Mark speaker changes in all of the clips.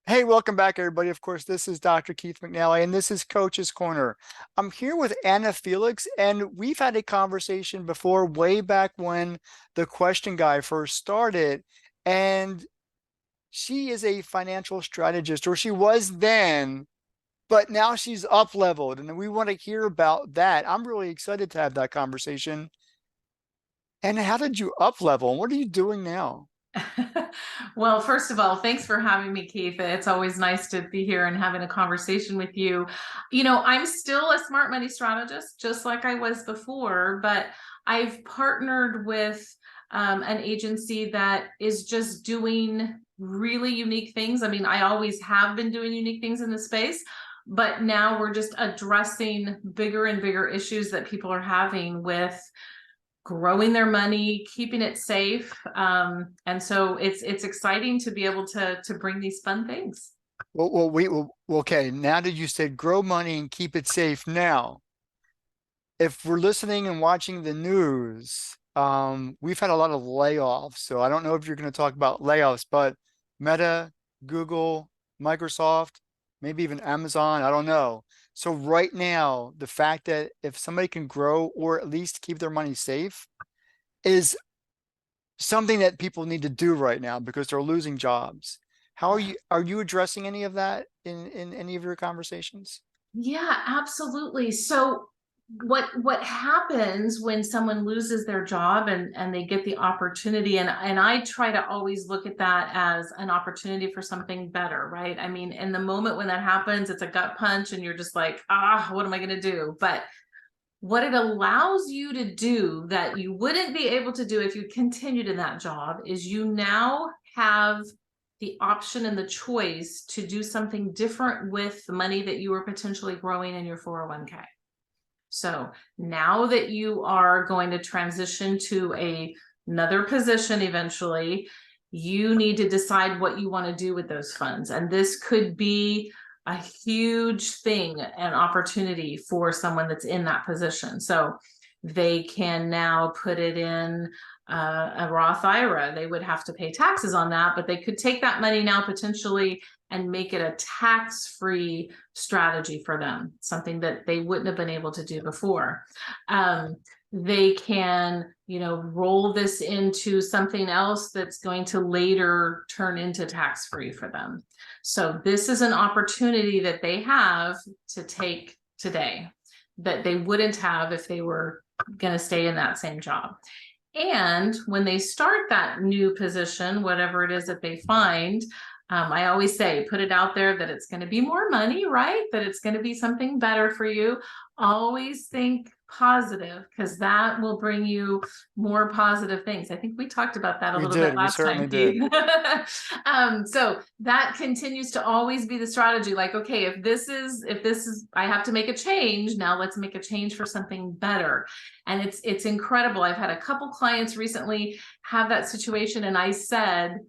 Speaker 1: Hey, welcome back, everybody. Of course, this is Dr. Keith McNally, and this is Coach's Corner. I'm here with Anna Felix, and we've had a conversation before, way back when the question guy first started. And she is a financial strategist, or she was then, but now she's up leveled, and we want to hear about that. I'm really excited to have that conversation. And how did you up level? And what are you doing now?
Speaker 2: Well, first of all, thanks for having me, Keith. It's always nice to be here and having a conversation with you. I'm still a smart money strategist, just like I was before, but I've partnered with an agency that is just doing really unique things. I mean, I always have been doing unique things in the space, but now we're just addressing bigger and bigger issues that people are having with growing their money, keeping it safe. And so it's exciting to be able to bring these fun things.
Speaker 1: Okay. Now that you said grow money and keep it safe now, if we're listening and watching the news, we've had a lot of layoffs. So I don't know if you're going to talk about layoffs, but Meta, Google, Microsoft, maybe even Amazon, I don't know. So right now, the fact that if somebody can grow or at least keep their money safe is something that people need to do right now because they're losing jobs. How are you addressing any of that in any of your conversations?
Speaker 2: Yeah, absolutely. So what happens when someone loses their job and they get the opportunity, and I try to always look at that as an opportunity for something better, right? I mean, in the moment when that happens, it's a gut punch and you're just like, what am I going to do? But what it allows you to do that you wouldn't be able to do if you continued in that job is you now have the option and the choice to do something different with the money that you were potentially growing in your 401k. So now that you are going to transition to another position eventually, you need to decide what you want to do with those funds. And this could be a huge thing, an opportunity for someone that's in that position. So they can now put it in a Roth IRA. They would have to pay taxes on that, but they could take that money now potentially and make it a tax-free strategy for them, something that they wouldn't have been able to do before. They can, roll this into something else that's going to later turn into tax-free for them. So this is an opportunity that they have to take today that they wouldn't have if they were going to stay in that same job. And when they start that new position, whatever it is that they find, I always say, put it out there that it's going to be more money, right? That it's going to be something better for you. Always think positive because that will bring you more positive things. I think we talked about that a
Speaker 1: We
Speaker 2: little bit
Speaker 1: did. We
Speaker 2: last
Speaker 1: certainly
Speaker 2: time,
Speaker 1: did.
Speaker 2: Keith. So that continues to always be the strategy. Like, okay, if this is, I have to make a change. Now let's make a change for something better. And it's incredible. I've had a couple clients recently have that situation, and I said,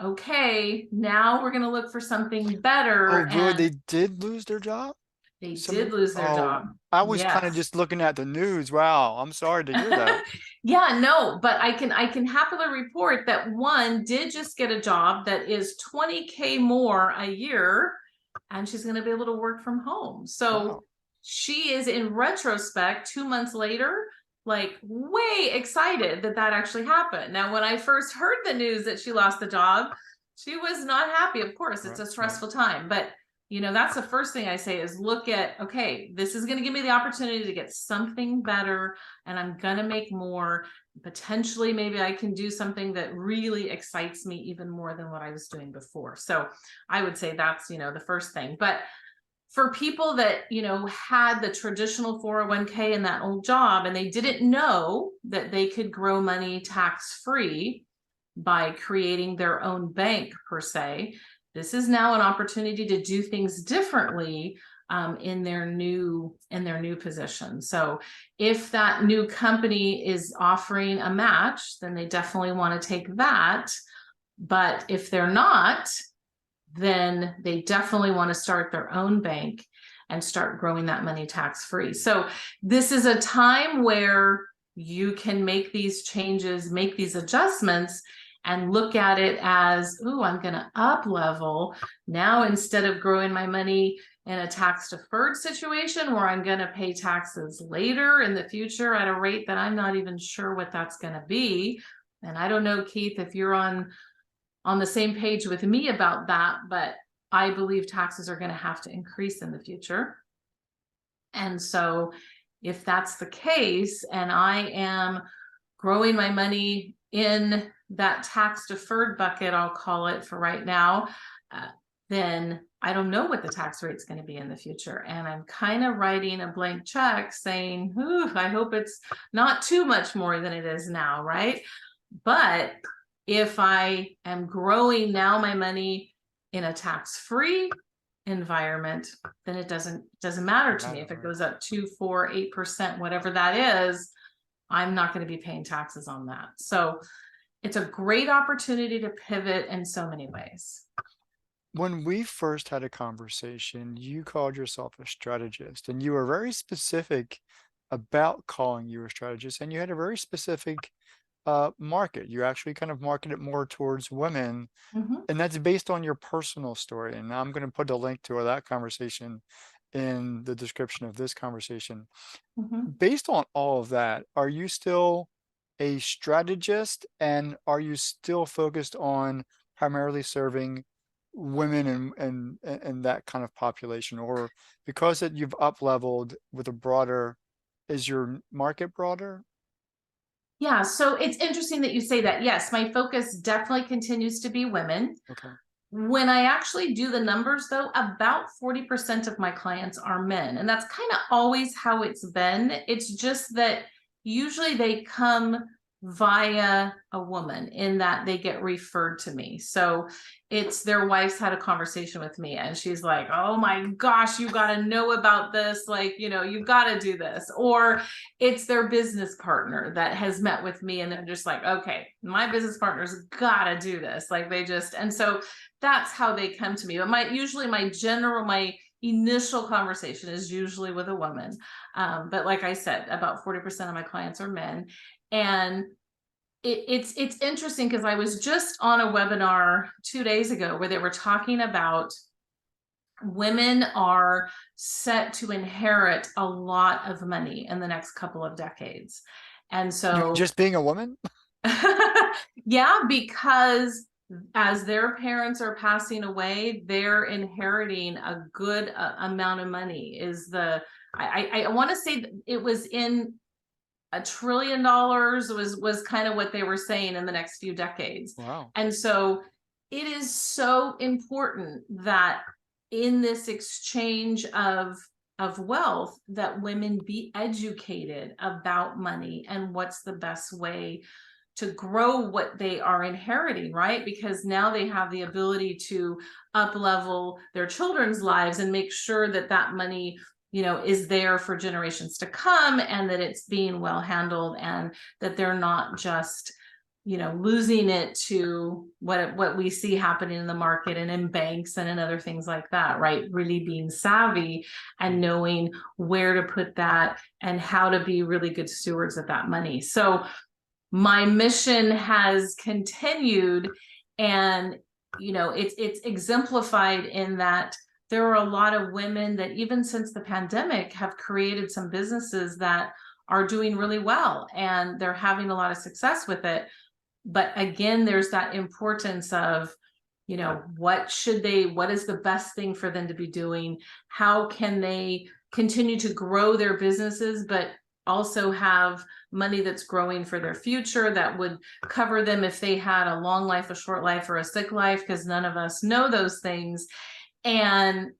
Speaker 2: okay, now we're going to look for something
Speaker 1: Oh,
Speaker 2: better.
Speaker 1: really?
Speaker 2: And
Speaker 1: They did lose their job?
Speaker 2: they did
Speaker 1: Some,
Speaker 2: lose their
Speaker 1: oh,
Speaker 2: job.
Speaker 1: I was kind of
Speaker 2: Yes.
Speaker 1: just looking at the news. Wow, I'm sorry to hear that.
Speaker 2: Yeah, no, but I can happily report that one did just get a job that is 20K more a year, and she's going to be able to work from home. So
Speaker 1: Wow.
Speaker 2: she is, in retrospect, 2 months later, like way excited that that actually happened. Now, when I first heard the news that she lost the job, she was not happy. Of course, it's
Speaker 1: Right,
Speaker 2: a
Speaker 1: right.
Speaker 2: stressful time, but that's the first thing I say is look at, okay, this is going to give me the opportunity to get something better, and I'm going to make more. Potentially, maybe I can do something that really excites me even more than what I was doing before. So I would say that's, the first thing. But for people that, had the traditional 401k in that old job and they didn't know that they could grow money tax free by creating their own bank per se, this is now an opportunity to do things differently in their new position. So if that new company is offering a match, then they definitely want to take that. But if they're not, then they definitely want to start their own bank and start growing that money tax free. So this is a time where you can make these changes, make these adjustments, and look at it as, oh, I'm going to up level. Now, instead of growing my money in a tax deferred situation where I'm going to pay taxes later in the future at a rate that I'm not even sure what that's going to be. And I don't know, Keith, if you're on the same page with me about that, but I believe taxes are going to have to increase in the future. And so if that's the case, and I am growing my money in that tax deferred bucket, I'll call it for right now, then I don't know what the tax rate's going to be in the future. And I'm kind of writing a blank check saying, I hope it's not too much more than it is now, right? But if I am growing now my money in a tax-free environment, then it doesn't matter to me if it goes up 2, 4, 8%, whatever that is. I'm not going to be paying taxes on that. So it's a great opportunity to pivot in so many ways.
Speaker 1: When we first had a conversation, you called yourself a strategist, and you were very specific about calling you a strategist, and you had a very specific market. You actually kind of marketed more towards women,
Speaker 2: Mm-hmm.
Speaker 1: and that's based on your personal story. And I'm going to put a link to that conversation in the description of this conversation.
Speaker 2: Mm-hmm.
Speaker 1: Based on all of that, are you still a strategist, and are you still focused on primarily serving women and that kind of population, or because that you've up leveled with a broader, is your market broader?
Speaker 2: Yeah, so it's interesting that you say that. Yes, my focus definitely continues to be women.
Speaker 1: Okay.
Speaker 2: When I actually do the numbers, though, about 40% of my clients are men. And that's kind of always how it's been. It's just that usually they come via a woman in that they get referred to me. So it's their wife's had a conversation with me and she's like, oh my gosh, you got to know about this. Like, you've got to do this. Or it's their business partner that has met with me and they're just like, okay, my business partner's got to do this. Like and so that's how they come to me. But my initial conversation is usually with a woman. But like I said, about 40% of my clients are men. And it's interesting because I was just on a webinar 2 days ago where they were talking about women are set to inherit a lot of money in the next couple of decades. And
Speaker 1: You mean
Speaker 2: so,
Speaker 1: just being a woman?
Speaker 2: yeah, because as their parents are passing away, they're inheriting a good amount of money. I want to say it was in $1 trillion was kind of what they were saying in the next few decades.
Speaker 1: Wow.
Speaker 2: And so it is so important that in this exchange of wealth that women be educated about money and what's the best way to grow what they are inheriting, right? Because now they have the ability to up level their children's lives and make sure that that money is there for generations to come and that it's being well handled and that they're not just losing it to what we see happening in the market and in banks and in other things like that, right? Really being savvy and knowing where to put that and how to be really good stewards of that money. So my mission has continued, and it's exemplified in that there are a lot of women that even since the pandemic have created some businesses that are doing really well and they're having a lot of success with it. But again, there's that importance of what is the best thing for them to be doing? How can they continue to grow their businesses but also have money that's growing for their future that would cover them if they had a long life, a short life, or a sick life, because none of us know those things. And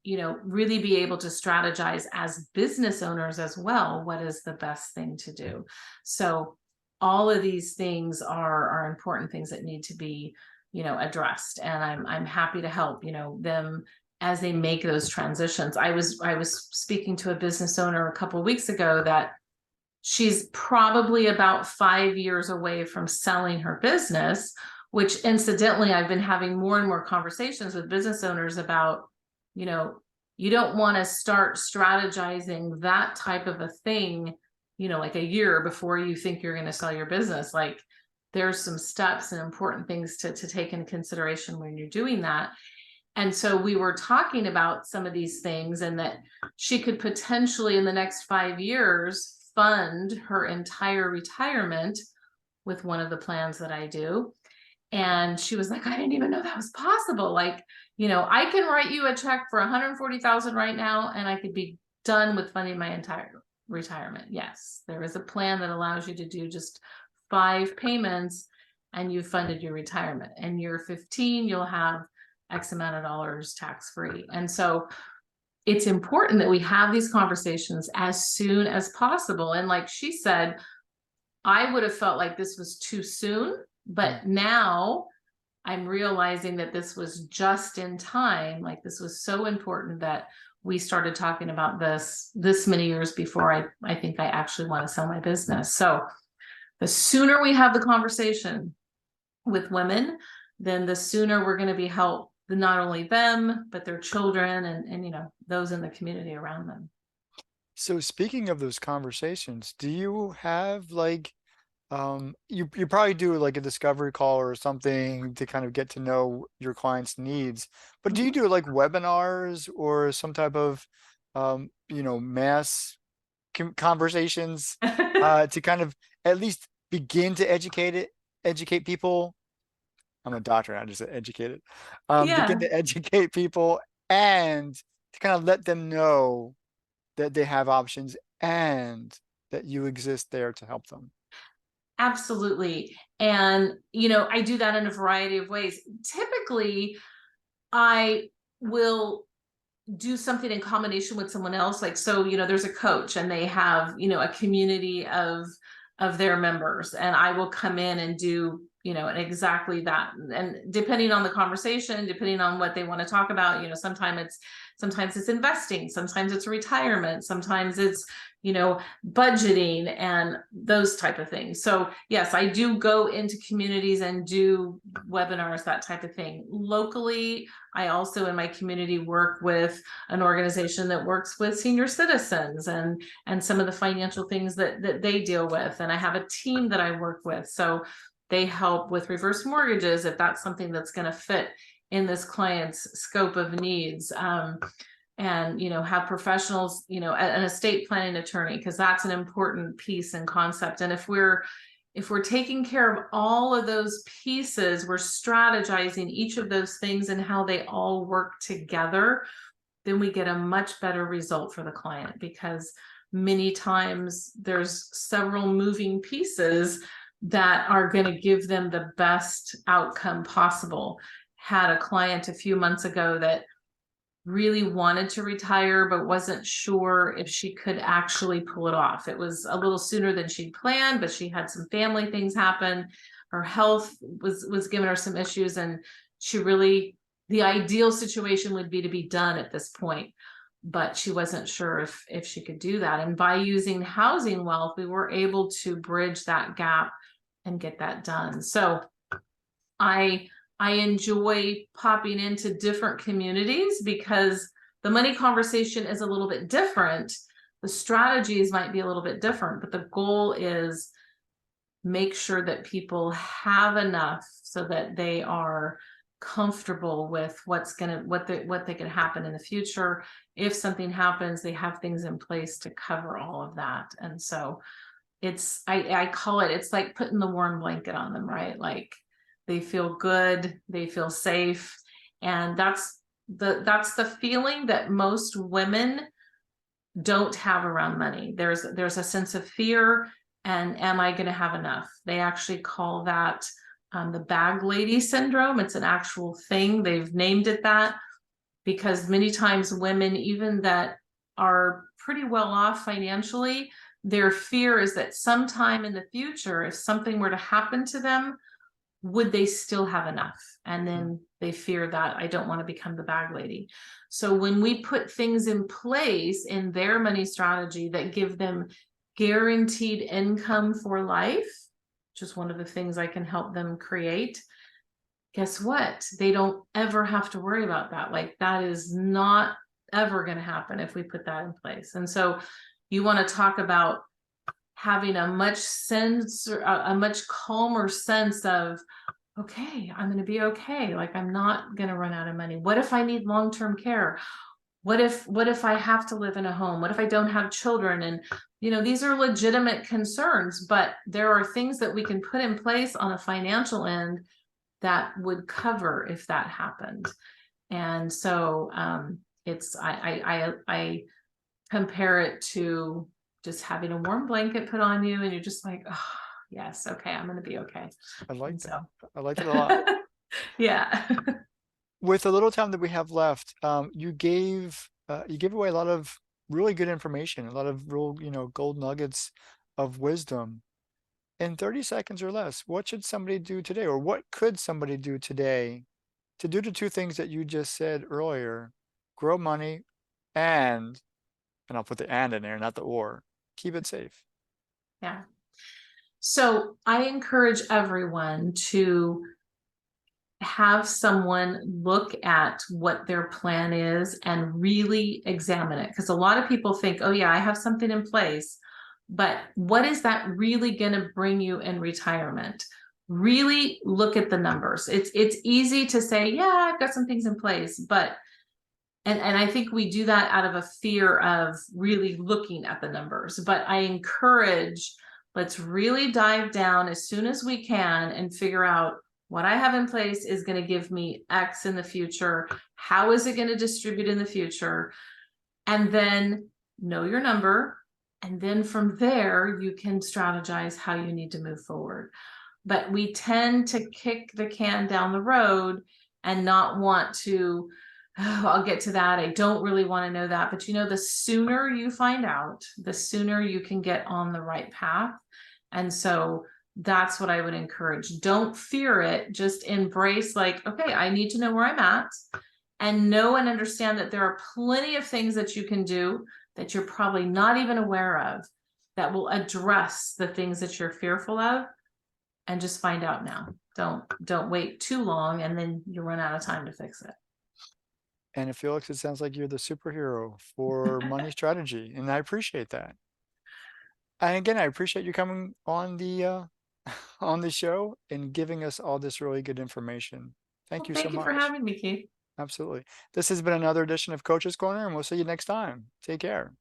Speaker 2: really be able to strategize as business owners as well, what is the best thing to do? So all of these things are important things that need to be addressed, and I'm happy to help them as they make those transitions. I was speaking to a business owner a couple of weeks ago that she's probably about 5 years away from selling her business, which incidentally, I've been having more and more conversations with business owners about, you don't want to start strategizing that type of a thing, like a year before you think you're going to sell your business. Like there's some steps and important things to take into consideration when you're doing that. And so we were talking about some of these things, and that she could potentially in the next 5 years fund her entire retirement with one of the plans that I do. And she was like, I didn't even know that was possible. Like, I can write you a check for 140,000 right now, and I could be done with funding my entire retirement. Yes, there is a plan that allows you to do just 5 payments and you funded your retirement. And year 15, you'll have X amount of dollars tax free. And so it's important that we have these conversations as soon as possible. And like she said, I would have felt like this was too soon, but now I'm realizing that this was just in time. Like, this was so important that we started talking about this many years before I think I actually want to sell my business. So the sooner we have the conversation with women, then the sooner we're going to be helped, not only them, but their children and those in the community around them.
Speaker 1: So speaking of those conversations, do you have like you probably do like a discovery call or something to kind of get to know your clients' needs, but do you
Speaker 2: Mhm.
Speaker 1: do like webinars or some type of mass conversations to kind of at least begin to educate people? I'm a doctor, I just said educated. Begin
Speaker 2: Yeah.
Speaker 1: to educate people and to kind of let them know that they have options and that you exist there to help them.
Speaker 2: Absolutely. And, I do that in a variety of ways. Typically, I will do something in combination with someone else. Like, so, there's a coach and they have, a community of their members, and I will come in and do, and exactly that. And depending on the conversation, depending on what they want to talk about, sometimes it's investing, sometimes it's retirement, sometimes it's, budgeting and those type of things. So yes, I do go into communities and do webinars, that type of thing. Locally, I also in my community work with an organization that works with senior citizens and some of the financial things that they deal with. And I have a team that I work with. So they help with reverse mortgages if that's something that's going to fit in this client's scope of needs. And have professionals, an estate planning attorney, because that's an important piece and concept. And if we're taking care of all of those pieces, we're strategizing each of those things and how they all work together, then we get a much better result for the client, because many times there's several moving pieces that are going to give them the best outcome possible. Had a client a few months ago that really wanted to retire but wasn't sure if she could actually pull it off. It was a little sooner than she'd planned, but she had some family things happen. Her health was giving her some issues, and the ideal situation would be to be done at this point, but she wasn't sure if she could do that. And by using housing wealth, we were able to bridge that gap and get that done. So I enjoy popping into different communities because the money conversation is a little bit different. The strategies might be a little bit different, but the goal is make sure that people have enough so that they are comfortable with what can happen in the future. If something happens, they have things in place to cover all of that. And so I call it's like putting the warm blanket on them, right? Like, they feel good, they feel safe. And that's the feeling that most women don't have around money. There's a sense of fear, and am I going to have enough? They actually call that the bag lady syndrome. It's an actual thing. They've named it that because many times women, even that are pretty well off financially, their fear is that sometime in the future, if something were to happen to them, would they still have enough? And then they fear that I don't want to become the bag lady. So when we put things in place in their money strategy that give them guaranteed income for life, which is one of the things I can help them create, guess what? They don't ever have to worry about that. Like, that is not ever going to happen if we put that in place. And so you want to talk about having a much calmer sense of, okay, I'm going to be okay. Like, I'm not going to run out of money. What if I need long-term care? What if I have to live in a home? What if I don't have children? And these are legitimate concerns, but there are things that we can put in place on a financial end that would cover if that happened. And so it's I compare it to just having a warm blanket put on you, and you're just like, oh, yes, okay, I'm going to be okay.
Speaker 1: I like
Speaker 2: And
Speaker 1: that.
Speaker 2: so,
Speaker 1: I liked it a lot.
Speaker 2: yeah.
Speaker 1: With the little time that we have left, you gave away a lot of really good information, a lot of real, gold nuggets of wisdom in 30 seconds or less. What should somebody do today, or what could somebody do today to do the two things that you just said earlier? Grow money and I'll put the and in there, not the or. Keep it safe.
Speaker 2: Yeah. So I encourage everyone to have someone look at what their plan is and really examine it. Because a lot of people think, oh, yeah, I have something in place. But what is that really going to bring you in retirement? Really look at the numbers. It's easy to say, yeah, I've got some things in place, but and I think we do that out of a fear of really looking at the numbers. But I encourage, let's really dive down as soon as we can and figure out what I have in place is going to give me X in the future. How is it going to distribute in the future? And then know your number. And then from there, you can strategize how you need to move forward. But we tend to kick the can down the road and not want to, oh, I'll get to that. I don't really want to know that. But the sooner you find out, the sooner you can get on the right path. And so that's what I would encourage. Don't fear it. Just embrace, like, okay, I need to know where I'm at, and know and understand that there are plenty of things that you can do that you're probably not even aware of that will address the things that you're fearful of, and just find out now. Don't wait too long and then you run out of time to fix it.
Speaker 1: And Felix, it sounds like you're the superhero for money strategy, and I appreciate that. And again, I appreciate you coming on the on the show and giving us all this really good information. Thank
Speaker 2: Well,
Speaker 1: you so
Speaker 2: thank you for
Speaker 1: much.
Speaker 2: having me, Keith.
Speaker 1: Absolutely. This has been another edition of Coach's Corner, and we'll see you next time. Take care.